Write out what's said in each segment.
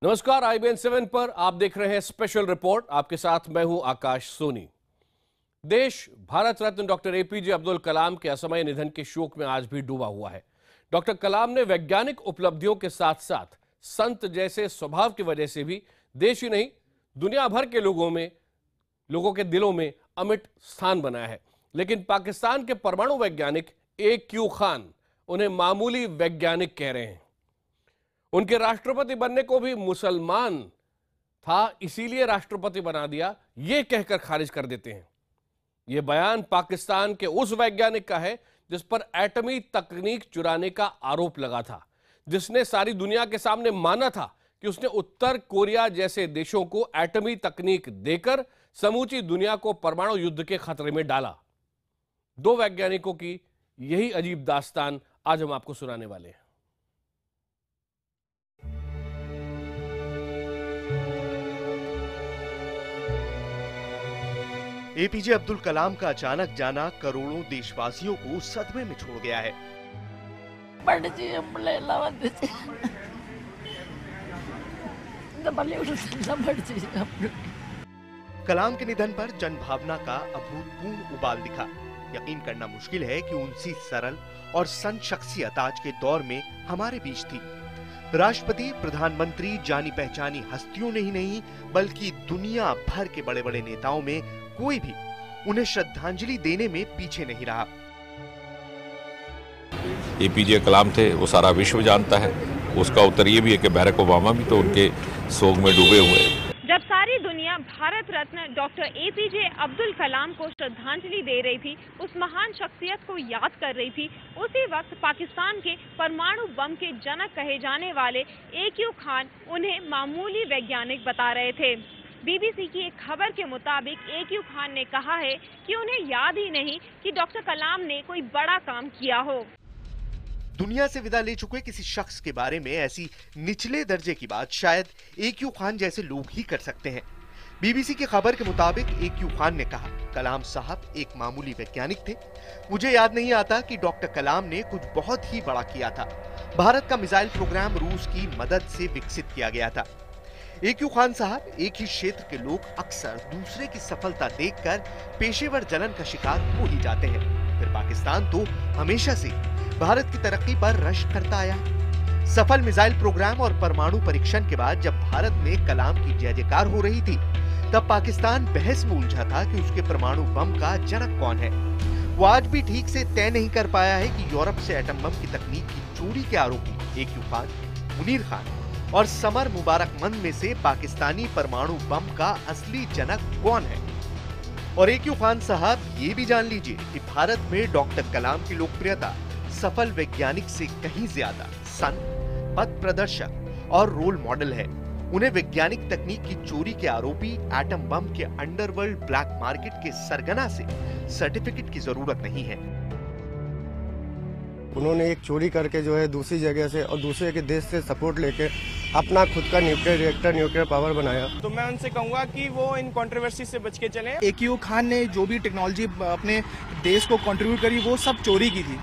नमस्कार, IBN 7 पर आप देख रहे हैं स्पेशल रिपोर्ट। आपके साथ मैं हूं आकाश सोनी। देश भारत रत्न डॉक्टर APJ अब्दुल कलाम के असमय निधन के शोक में आज भी डूबा हुआ है। डॉक्टर कलाम ने वैज्ञानिक उपलब्धियों के साथ साथ संत जैसे स्वभाव की वजह से भी देश ही नहीं दुनिया भर के लोगों के दिलों में अमिट स्थान बनाया है। लेकिन पाकिस्तान के परमाणु वैज्ञानिक AQ खान उन्हें मामूली वैज्ञानिक कह रहे हैं। उनके राष्ट्रपति बनने को भी मुसलमान था इसीलिए राष्ट्रपति बना दिया, ये कहकर खारिज कर देते हैं। यह बयान पाकिस्तान के उस वैज्ञानिक का है जिस पर एटमी तकनीक चुराने का आरोप लगा था, जिसने सारी दुनिया के सामने माना था कि उसने उत्तर कोरिया जैसे देशों को एटमी तकनीक देकर समूची दुनिया को परमाणु युद्ध के खतरे में डाला। दो वैज्ञानिकों की यही अजीब दास्तान आज हम आपको सुनाने वाले हैं। APJ अब्दुल कलाम का अचानक जाना करोड़ों देशवासियों को सदमे में छोड़ गया है। कलाम के निधन पर जनभावना का अभूतपूर्व उबाल दिखा। यकीन करना मुश्किल है कि उनसी सरल और संत शख्सियत आज के दौर में हमारे बीच थी। राष्ट्रपति, प्रधानमंत्री, जानी पहचानी हस्तियों ने ही नहीं बल्कि दुनिया भर के बड़े बड़े नेताओं में कोई भी उन्हें श्रद्धांजलि देने में पीछे नहीं रहा। APJ कलाम थे, वो सारा विश्व जानता है। उसका उत्तर ये भी है कि बैरक ओबामा भी तो उनके सोग में डूबे हुए हैं। जब सारी दुनिया भारत रत्न डॉक्टर APJ अब्दुल कलाम को श्रद्धांजलि दे रही थी, उस महान शख्सियत को याद कर रही थी, उसी वक्त पाकिस्तान के परमाणु बम के जनक कहे जाने वाले AQ खान उन्हें मामूली वैज्ञानिक बता रहे थे। BBC की एक खबर के मुताबिक AQ खान ने कहा है कि उन्हें याद ही नहीं कि डॉक्टर कलाम ने कोई बड़ा काम किया हो। दुनिया से विदा ले चुके किसी शख्स के बारे में ऐसी निचले दर्जे की बात शायद AQ खान जैसे लोग ही कर सकते हैं। BBC की खबर के मुताबिक AQ खान ने कहा, कलाम साहब एक मामूली वैज्ञानिक थे। मुझे याद नहीं आता कि डॉक्टर कलाम ने कुछ बहुत ही बड़ा किया था। भारत का मिसाइल प्रोग्राम रूस की मदद से विकसित किया गया था। AQ खान साहब, एक ही क्षेत्र के लोग अक्सर दूसरे की सफलता देखकर पेशेवर जलन का शिकार हो ही जाते हैं। फिर पाकिस्तान तो हमेशा से भारत की तरक्की पर रश्क करता आया। सफल मिसाइल प्रोग्राम और परमाणु परीक्षण के बाद जब भारत में कलाम की जय जयकार हो रही थी, तब पाकिस्तान बहस में उलझा था कि उसके परमाणु बम का जनक कौन है। वो आज भी ठीक से तय नहीं कर पाया है कि यूरोप से एटम बम की तकनीक की चोरी के आरोपी AQ खान, मुनीर खान और समर मुबारकमंद में से पाकिस्तानी परमाणु बम का असली जनक कौन है। और AQ खान साहब ये भी जान लीजिए कि भारत में डॉक्टर कलाम की लोकप्रियता सफल वैज्ञानिक से कहीं ज्यादा संत, पथ प्रदर्शक और रोल मॉडल है। उन्हें वैज्ञानिक तकनीक की चोरी के आरोपी, एटम बम के अंडरवर्ल्ड ब्लैक मार्केट के सरगना से सर्टिफिकेट की जरूरत नहीं है। उन्होंने एक चोरी करके जो है दूसरी जगह से और दूसरे के देश से सपोर्ट लेके अपना खुद का न्यूक्लियर रिएक्टर, न्यूक्लियर पावर बनाया। तो मैं उनसे कहूंगा कि वो इन कंट्रोवर्सी से बच के चलें। AQ खान ने जो भी टेक्नोलॉजी अपने देश को कंट्रीब्यूट करी वो सब चोरी की थी।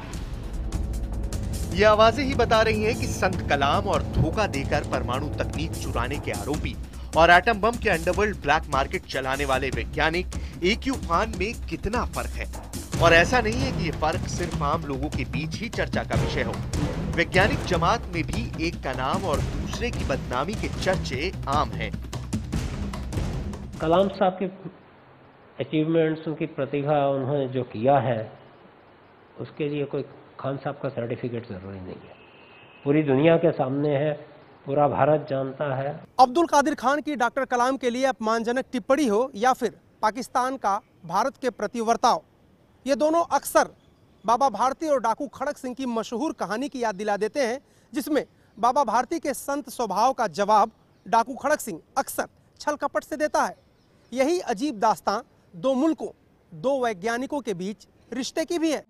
ये आवाजें ही बता रही हैं कि संत कलाम और धोखा देकर परमाणु तकनीक चुराने के आरोपी और एटम बम के अंडरवर्ल्ड ब्लैक मार्केट चलाने वाले वैज्ञानिक AQ खान में कितना फर्क है। और ऐसा नहीं है कि ये फर्क सिर्फ आम लोगों के बीच ही चर्चा का विषय हो। वैज्ञानिक जमात में भी एक का नाम और दूसरे की बदनामी के चर्चे आम हैं। कलाम साहब के अचीवमेंट्स, उनकी प्रतिभा, उन्होंने जो किया है उसके लिए कोई खान साहब का सर्टिफिकेट जरूरी नहीं है। पूरी दुनिया के सामने है, पूरा भारत जानता है। अब्दुल कादिर खान की डॉक्टर कलाम के लिए अपमानजनक टिप्पणी हो या फिर पाकिस्तान का भारत के प्रति वर्ताव, ये दोनों अक्सर बाबा भारती और डाकू खड़क सिंह की मशहूर कहानी की याद दिला देते हैं, जिसमें बाबा भारती के संत स्वभाव का जवाब डाकू खड़क सिंह अक्सर छल कपट से देता है। यही अजीब दास्तां दो मुल्कों, दो वैज्ञानिकों के बीच रिश्ते की भी है।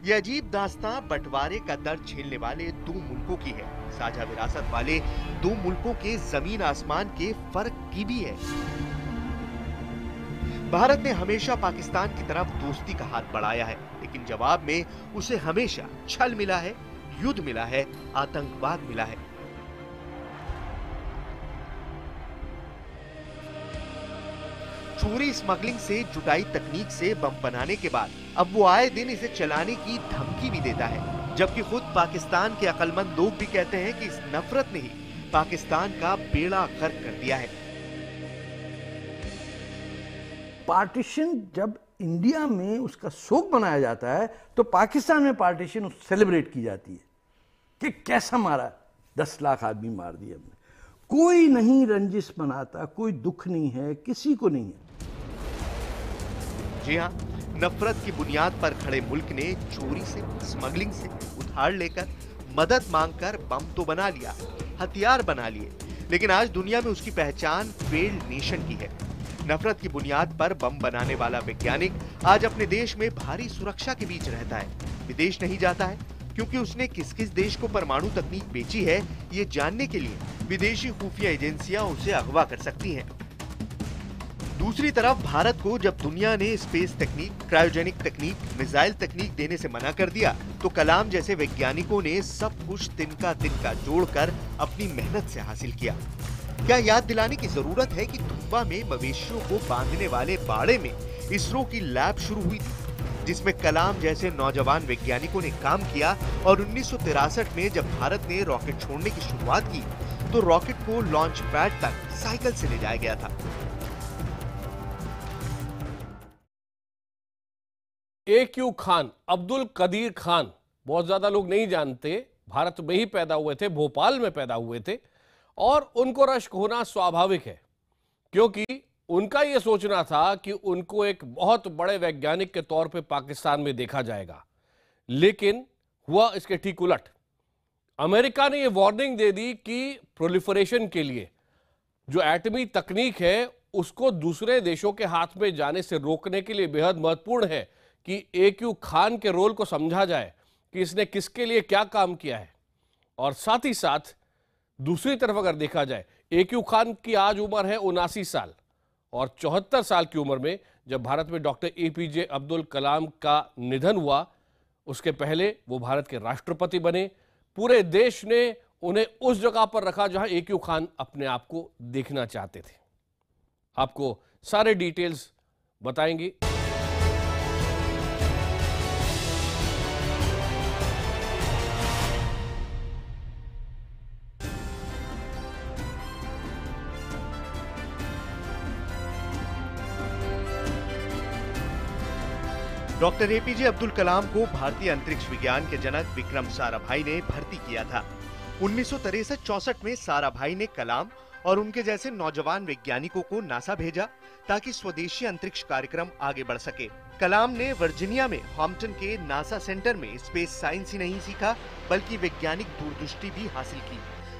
ये अजीब दास्तां बंटवारे का दर्द झेलने वाले दो मुल्कों की है। साझा विरासत वाले दो मुल्कों के जमीन आसमान के फर्क की भी है। भारत ने हमेशा पाकिस्तान की तरफ दोस्ती का हाथ बढ़ाया है, लेकिन जवाब में उसे हमेशा छल मिला है, युद्ध मिला है, आतंकवाद मिला है। चोरी स्मगलिंग से जुटाई तकनीक से बम बनाने के बाद अब वो आए दिन इसे चलाने की धमकी भी देता है, जबकि खुद पाकिस्तान के अक्लमंद लोग भी कहते हैं कि इस नफरत ने ही पाकिस्तान का बेड़ा गर्क कर दिया है। पार्टीशन जब इंडिया में उसका शोक मनाया जाता है तो पाकिस्तान में पार्टीशन सेलिब्रेट की जाती है कि कैसा मारा, 10 लाख आदमी मार दिए हमने। कोई नहीं रंजिश मनाता, कोई दुख नहीं है, किसी को नहीं है। जी हाँ, नफरत की बुनियाद पर खड़े मुल्क ने चोरी से, स्मगलिंग से उधार लेकर, मदद मांगकर बम तो बना लिया, हथियार बना लिए, लेकिन आज दुनिया में उसकी पहचान फेल्ड नेशन की है। नफरत की बुनियाद पर बम बनाने वाला वैज्ञानिक आज अपने देश में भारी सुरक्षा के बीच रहता है, विदेश नहीं जाता है, क्योंकि उसने किस किस देश को परमाणु तकनीक बेची है, ये जानने के लिए विदेशी खुफिया एजेंसियां उसे अगवा कर सकती हैं। दूसरी तरफ भारत को जब दुनिया ने स्पेस तकनीक, क्रायोजेनिक तकनीक, मिसाइल तकनीक देने से मना कर दिया, तो कलाम जैसे वैज्ञानिकों ने सब कुछ तिनका तिनका जोड़कर अपनी मेहनत से हासिल किया। क्या याद दिलाने की जरूरत है कि धुब्बा में मवेशियों को बांधने वाले बाड़े में इसरो की लैब शुरू हुई थी, जिसमें कलाम जैसे नौजवान वैज्ञानिकों ने काम किया, और 1963 में जब भारत ने रॉकेट छोड़ने की शुरुआत की तो रॉकेट को लॉन्च पैड तक साइकिल से ले जाया गया था। ए.क्यू. खान, अब्दुल कदीर खान, बहुत ज्यादा लोग नहीं जानते, भारत में ही पैदा हुए थे, भोपाल में पैदा हुए थे, और उनको रश्क होना स्वाभाविक है, क्योंकि उनका यह सोचना था कि उनको एक बहुत बड़े वैज्ञानिक के तौर पे पाकिस्तान में देखा जाएगा। लेकिन हुआ इसके ठीक उलट। अमेरिका ने यह वार्निंग दे दी कि प्रोलिफरेशन के लिए जो एटमी तकनीक है उसको दूसरे देशों के हाथ में जाने से रोकने के लिए बेहद महत्वपूर्ण है कि ए.क्यू. खान के रोल को समझा जाए कि इसने किसके लिए क्या काम किया है। और साथ ही साथ दूसरी तरफ अगर देखा जाए, ए.क्यू. खान की आज उम्र है 79 साल, और 74 साल की उम्र में जब भारत में डॉक्टर ए.पी.जे. अब्दुल कलाम का निधन हुआ, उसके पहले वो भारत के राष्ट्रपति बने। पूरे देश ने उन्हें उस जगह पर रखा जहां ए.क्यू. खान अपने आप को देखना चाहते थे। आपको सारे डिटेल्स बताएंगे। Doctor APJ. अब्दुल कलाम को भारतीय अंतरिक्ष विज्ञान के जनक विक्रम साराभाई ने भर्ती किया था। 1963-64 में साराभाई ने कलाम और उनके जैसे नौजवान वैज्ञानिकों को नासा भेजा ताकि स्वदेशी अंतरिक्ष कार्यक्रम आगे बढ़ सके। कलाम ने वर्जीनिया में हॉम्पटन के नासा सेंटर में स्पेस साइंस ही नहीं सीखा, बल्कि वैज्ञानिक दूरदृष्टि भी हासिल की,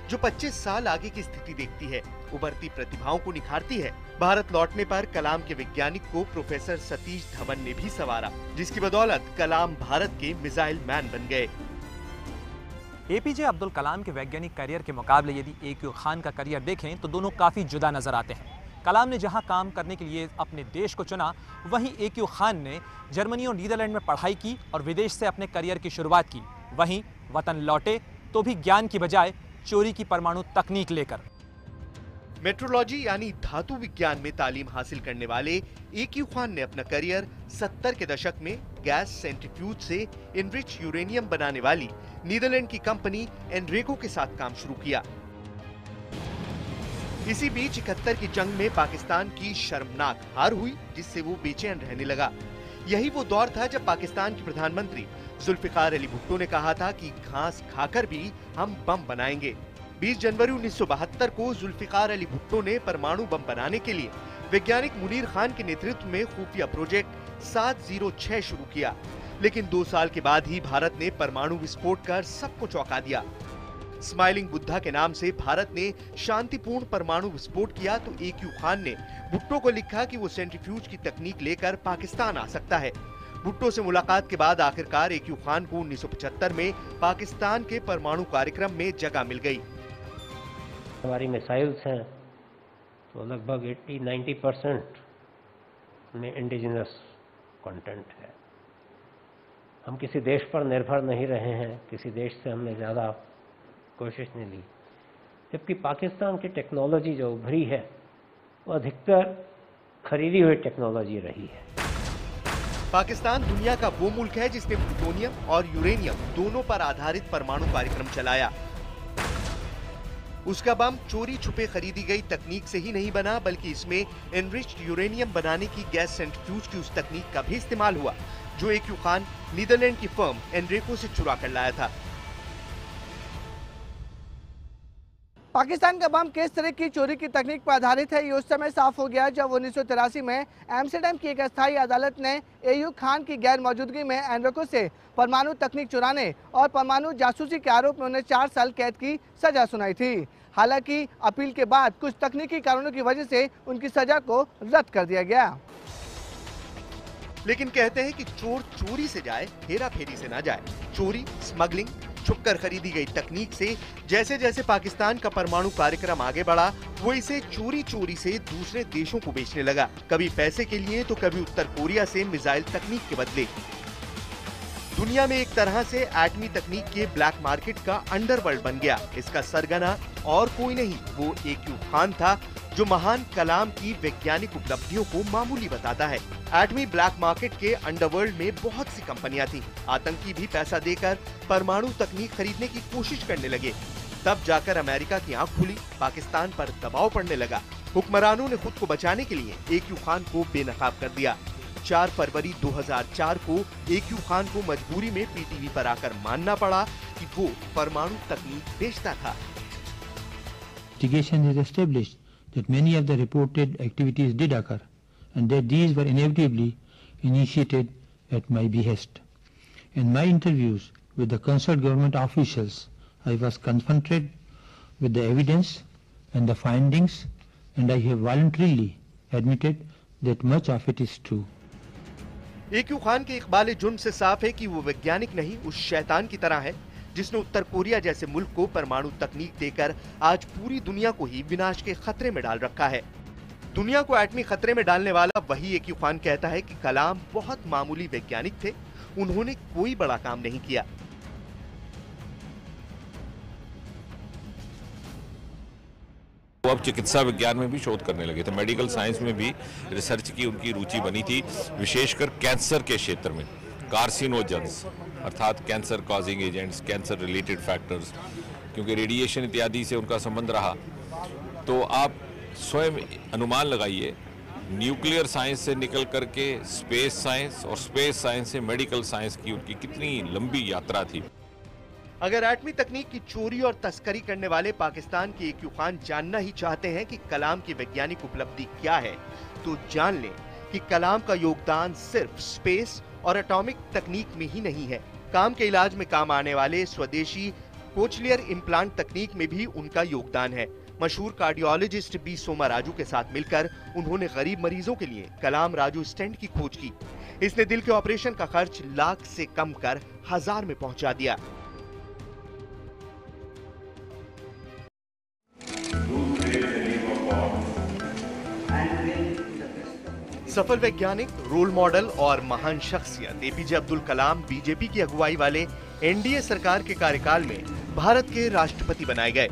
जो 25 साल आगे की स्थिति देखती है, उभरती प्रतिभाओं को निखारती है। भारत लौटने पर कलाम के वैज्ञानिक को प्रोफेसर सतीश धवन ने भी संवारा, जिसकी बदौलत कलाम भारत के मिसाइल मैन बन गए। ए.पी.जे. अब्दुल कलाम के वैज्ञानिक करियर के मुकाबले यदि ए.क्यू. खान का करियर देखें तो दोनों काफी जुदा नजर आते हैं। कलाम ने जहां काम करने के लिए अपने देश को चुना, वहीं ए.क्यू. खान ने जर्मनी और नीदरलैंड में पढ़ाई की और विदेश से अपने करियर की शुरुआत की। वहीं वतन लौटे तो भी ज्ञान की बजाय चोरी की परमाणु तकनीक लेकर। मेट्रोलॉजी यानी धातु विज्ञान में तालीम हासिल करने वाले ए.क्यू. खान ने अपना करियर 70 के दशक में गैस सेंट्रीफ्यूज से एनरिच यूरेनियम बनाने वाली नीदरलैंड की कंपनी एनरेको के साथ काम शुरू किया। इसी बीच 71 की जंग में पाकिस्तान की शर्मनाक हार हुई, जिससे वो बेचैन रहने लगा। यही वो दौर था जब पाकिस्तान के प्रधानमंत्री जुल्फिकार अली भुट्टो ने कहा था कि घास खाकर भी हम बम बनाएंगे। 20 जनवरी 1972 को जुल्फिकार अली भुट्टो ने परमाणु बम बनाने के लिए वैज्ञानिक मुनीर खान के नेतृत्व में खुफिया प्रोजेक्ट 706 शुरू किया। लेकिन 2 साल के बाद ही भारत ने परमाणु विस्फोट कर सबको चौंका दिया। स्माइलिंग बुद्धा के नाम से भारत ने शांतिपूर्ण परमाणु विस्फोट किया तो ए.क्यू. खान ने भुट्टो को लिखा कि वो सेंट्रीफ्यूज की तकनीक लेकर पाकिस्तान आ सकता है। भुट्टो से मुलाकात के बाद आखिरकार ए.क्यू. खान को 1975 में पाकिस्तान के परमाणु कार्यक्रम में जगह मिल गई। हमारी मिसाइल्स हैं तो लगभग 80-90% में इंडिजिनस कंटेंट है। हम किसी देश पर निर्भर नहीं रहे हैं, किसी देश से हमने ज़्यादा कोशिश नहीं ली, जबकि पाकिस्तान की टेक्नोलॉजी जो उभरी है वो अधिकतर खरीदी हुई टेक्नोलॉजी रही है। पाकिस्तान दुनिया का वो मुल्क है जिसने प्लूटोनियम और यूरेनियम दोनों पर आधारित परमाणु कार्यक्रम चलाया। उसका बम चोरी छुपे खरीदी गई तकनीक से ही नहीं बना, बल्कि इसमें एनरिच्ड यूरेनियम बनाने की गैस सेंट्रीफ्यूज की उस तकनीक का भी इस्तेमाल हुआ जो ए.क्यू. खान नीदरलैंड की फर्म एनरेको से चुरा कर लाया था। पाकिस्तान का बम किस तरह की चोरी की तकनीक पर आधारित है ये उस समय साफ हो गया जब 1983 में एम्स्टर्डम की एक अस्थायी अदालत ने ए.यू. खान की गैर मौजूदगी में एनरेको से परमाणु तकनीक चुराने और परमाणु जासूसी के आरोप में उन्हें 4 साल कैद की सजा सुनाई थी। हालांकि अपील के बाद कुछ तकनीकी कारणों की वजह से उनकी सजा को रद्द कर दिया गया। लेकिन कहते हैं कि चोर चोरी से जाए, हेरा फेरी से ना जाए। चोरी, स्मगलिंग, छुपकर खरीदी गई तकनीक से जैसे जैसे पाकिस्तान का परमाणु कार्यक्रम आगे बढ़ा, वो इसे चोरी चोरी से दूसरे देशों को बेचने लगा, कभी पैसे के लिए तो कभी उत्तर कोरिया से मिसाइल तकनीक के बदले। दुनिया में एक तरह से एटमी तकनीक के ब्लैक मार्केट का अंडरवर्ल्ड बन गया। इसका सरगना और कोई नहीं, वो ए.क्यू. खान था, जो महान कलाम की वैज्ञानिक उपलब्धियों को मामूली बताता है। एटमी ब्लैक मार्केट के अंडरवर्ल्ड में बहुत सी कंपनियां थीं। आतंकी भी पैसा देकर परमाणु तकनीक खरीदने की कोशिश करने लगे। तब जाकर अमेरिका की आंख खुली, पाकिस्तान पर दबाव पड़ने लगा। हुक्मरानों ने खुद को बचाने के लिए ए.क्यू. खान को बेनकाब कर दिया। 4 फरवरी 2004 को ए.क्यू. खान को मजबूरी में पीटीवी पर आकर मानना पड़ा कि वो परमाणु तकनीक बेचता था। Investigation is established that many of the reported activities did occur and that these were inevitably initiated at my behest. In my interviews with the concerned government officials, I was confronted with the evidence and the findings, and I have voluntarily admitted that much of it is true. ए.क्यू. Khan के इकबाल जुर्म से साफ है कि वो वैज्ञानिक नहीं, उस शैतान की तरह है जिसने उत्तर कोरिया जैसे मुल्क को परमाणु तकनीक देकर आज पूरी दुनिया को ही विनाश के खतरे में डाल रखा है। दुनिया को एटमी खतरे में डालने वाला वही ए.क्यू. खान कहता है कि कलाम बहुत मामूली वैज्ञानिक थे, उन्होंने कोई बड़ा काम नहीं किया। वो अब चिकित्सा विज्ञान में भी शोध करने लगे थे, मेडिकल साइंस में भी रिसर्च की उनकी रुचि बनी थी, विशेषकर कैंसर के क्षेत्र में। कार्सिनोजेंस अर्थात cancer causing agents, cancer related factors, क्योंकि रेडिएशन इत्यादि से उनका संबंध रहा, तो आप स्वयं अनुमान लगाइए, न्यूक्लियर साइंस से निकल करके स्पेस साइंस और स्पेस साइंस से मेडिकल साइंस की उनकी कितनी लंबी यात्रा थी। अगर एटमी तकनीक की चोरी और तस्करी करने वाले पाकिस्तान के ए.क्यू. खान जानना ही चाहते हैं कि कलाम की वैज्ञानिक उपलब्धि क्या है, तो जान लें कि कलाम का योगदान सिर्फ स्पेस और एटॉमिक तकनीक में ही नहीं है। काम के इलाज में काम आने वाले स्वदेशी कोचलियर इम्प्लांट तकनीक में भी उनका योगदान है। मशहूर कार्डियोलॉजिस्ट बी सोमा राजू के साथ मिलकर उन्होंने गरीब मरीजों के लिए कलाम राजू स्टेंट की खोज की। इसने दिल के ऑपरेशन का खर्च लाख से कम कर 1000 में पहुंचा दिया। सफल वैज्ञानिक, रोल मॉडल और महान शख्सियत ए.पी.जे. अब्दुल कलाम बीजेपी की अगुवाई वाले एनडीए सरकार के कार्यकाल में भारत के राष्ट्रपति बनाए गए।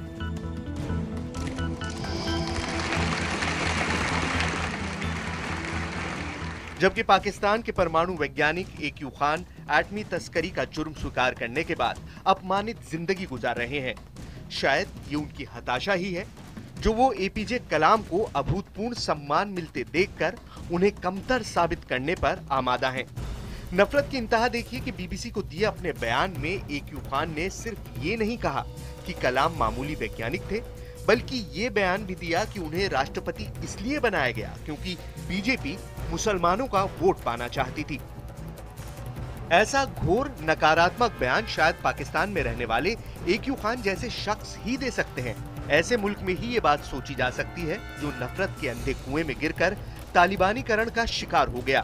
जबकि पाकिस्तान के परमाणु वैज्ञानिक ए.क्यू. खान एटमी तस्करी का जुर्म स्वीकार करने के बाद अपमानित जिंदगी गुजार रहे हैं। शायद ये उनकी हताशा ही है जो वो ए.पी.जे. कलाम को अभूतपूर्व सम्मान मिलते देखकर उन्हें कमतर साबित करने पर आमादा हैं। नफरत की इंतहा देखिए कि बीबीसी को दिए अपने बयान में ए.क्यू. खान ने सिर्फ ये नहीं कहा कि कलाम मामूली वैज्ञानिक थे, बल्कि ये बयान भी दिया कि उन्हें राष्ट्रपति इसलिए बनाया गया क्योंकि बीजेपी मुसलमानों का वोट पाना चाहती थी। ऐसा घोर नकारात्मक बयान शायद पाकिस्तान में रहने वाले ए.क्यू. खान जैसे शख्स ही दे सकते हैं। ऐसे मुल्क में ही ये बात सोची जा सकती है जो नफरत के अंधे कुएं में गिरकर तालिबानीकरण का शिकार हो गया।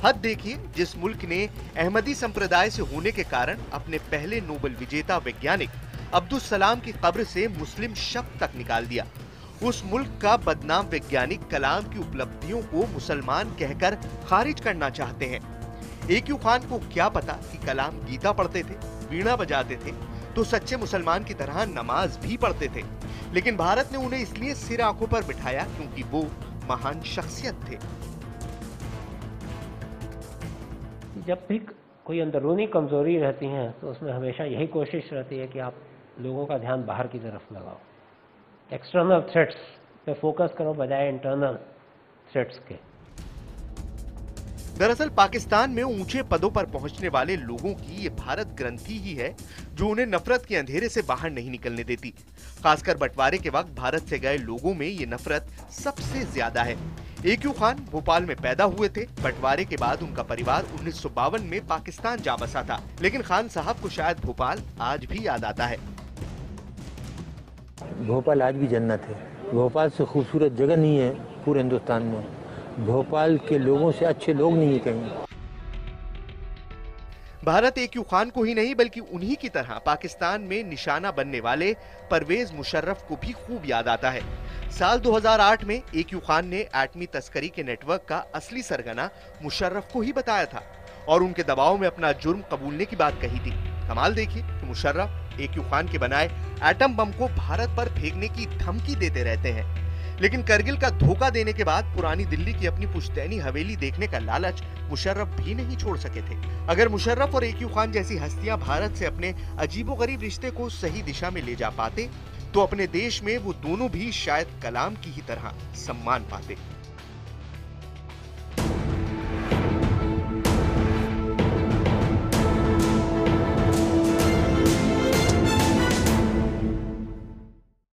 हद देखिए, जिस मुल्क ने अहमदी संप्रदाय से होने के कारण अपने पहले नोबेल विजेता वैज्ञानिक अब्दुल सलाम की कब्र से मुस्लिम शब्द तक निकाल दिया, उस मुल्क का बदनाम वैज्ञानिक कलाम की उपलब्धियों को मुसलमान कहकर खारिज करना चाहते हैं। AQ खान को क्या पता कि कलाम गीता पढ़ते थे, वीणा बजाते थे, तो सच्चे मुसलमान की तरह नमाज भी पढ़ते थे। लेकिन भारत ने उन्हें इसलिए सिर आंखों पर बिठाया क्योंकि वो महान शख्सियत थे। जब भी कोई अंदरूनी कमजोरी रहती है तो उसमें हमेशा यही कोशिश रहती है कि आप लोगों का ध्यान बाहर की तरफ लगाओ, एक्सटर्नल थ्रेट्स पे फोकस करो बजाय इंटरनल थ्रेट्स के। दरअसल पाकिस्तान में ऊंचे पदों पर पहुंचने वाले लोगों की ये भारत ग्रंथि ही है जो उन्हें नफरत के अंधेरे से बाहर नहीं निकलने देती। खासकर बंटवारे के वक्त भारत से गए लोगों में ये नफरत सबसे ज्यादा है। AQ खान भोपाल में पैदा हुए थे। बंटवारे के बाद उनका परिवार 1952 में पाकिस्तान जा बसा था, लेकिन खान साहब को शायद भोपाल आज भी याद आता है। भोपाल आज भी जन्नत है। भोपाल से खूबसूरत जगह नहीं है पूरे हिंदुस्तान में। भोपाल के लोगों से अच्छे लोग नहीं है कहीं। भारत AQ खान को ही नहीं बल्कि उन्हीं की तरह पाकिस्तान में निशाना बनने वाले परवेज मुशर्रफ को भी खूब याद आता है। साल 2008 में AQ खान ने एटमी तस्करी के नेटवर्क का असली सरगना मुशर्रफ को ही बताया था और उनके दबाव में अपना जुर्म कबूलने की बात कही थी। कमाल देखिए कि मुशर्रफ AQ खान के बनाए एटम बम को भारत पर फेंकने की धमकी देते रहते हैं, लेकिन करगिल का धोखा देने के बाद पुरानी दिल्ली की अपनी पुश्तैनी हवेली देखने का लालच मुशर्रफ भी नहीं छोड़ सके थे। अगर मुशर्रफ और AQ खान जैसी हस्तियां भारत से अपने अजीबोगरीब रिश्ते को सही दिशा में ले जा पाते तो अपने देश में वो दोनों भी शायद कलाम की ही तरह सम्मान पाते।